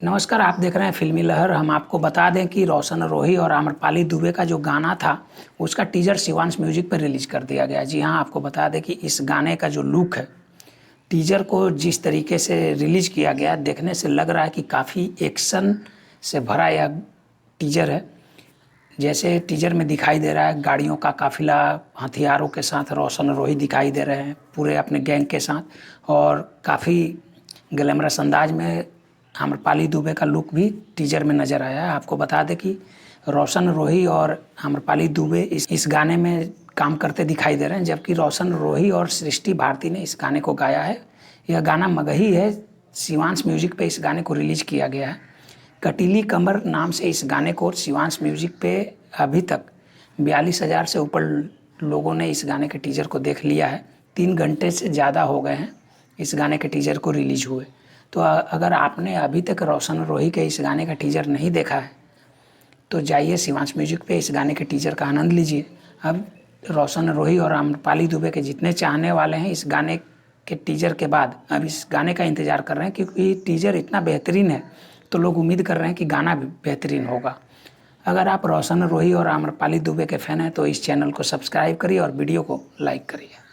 नमस्कार, आप देख रहे हैं फ़िल्मी लहर। हम आपको बता दें कि रोशन रोही और आम्रपाली दुबे का जो गाना था, उसका टीज़र शिवांश म्यूज़िक पर रिलीज़ कर दिया गया। जी हाँ, आपको बता दें कि इस गाने का जो लुक है, टीज़र को जिस तरीके से रिलीज़ किया गया, देखने से लग रहा है कि काफ़ी एक्शन से भरा यह टीज़र है। जैसे टीज़र में दिखाई दे रहा है, गाड़ियों का काफ़िला हथियारों के साथ रोशन रोही दिखाई दे रहे हैं, पूरे अपने गैंग के साथ, और काफ़ी ग्लैमरस अंदाज में आम्रपाली दुबे का लुक भी टीज़र में नज़र आया है। आपको बता दें कि रोशन रोही और आम्रपाली दुबे इस गाने में काम करते दिखाई दे रहे हैं, जबकि रोशन रोही और सृष्टि भारती ने इस गाने को गाया है। यह गाना मगही है। शिवांश म्यूज़िक पे इस गाने को रिलीज़ किया गया है। कटीली कमर नाम से इस गाने को शिवांश म्यूज़िक पे अभी तक 42,000 से ऊपर लोगों ने इस गाने के टीज़र को देख लिया है। 3 घंटे से ज़्यादा हो गए हैं इस गाने के टीज़र को रिलीज़ हुए। तो अगर आपने अभी तक रोशन रोही के इस गाने का टीज़र नहीं देखा है, तो जाइए शिवांश म्यूज़िक पे इस गाने के टीज़र का आनंद लीजिए। अब रोशन रोही और आम्रपाली दुबे के जितने चाहने वाले हैं, इस गाने के टीज़र के बाद अब इस गाने का इंतज़ार कर रहे हैं, क्योंकि टीज़र इतना बेहतरीन है, तो लोग उम्मीद कर रहे हैं कि गाना भी बेहतरीन होगा। अगर आप रोशन रोही और आम्रपाली दुबे के फ़ैन हैं, तो इस चैनल को सब्सक्राइब करिए और वीडियो को लाइक करिए।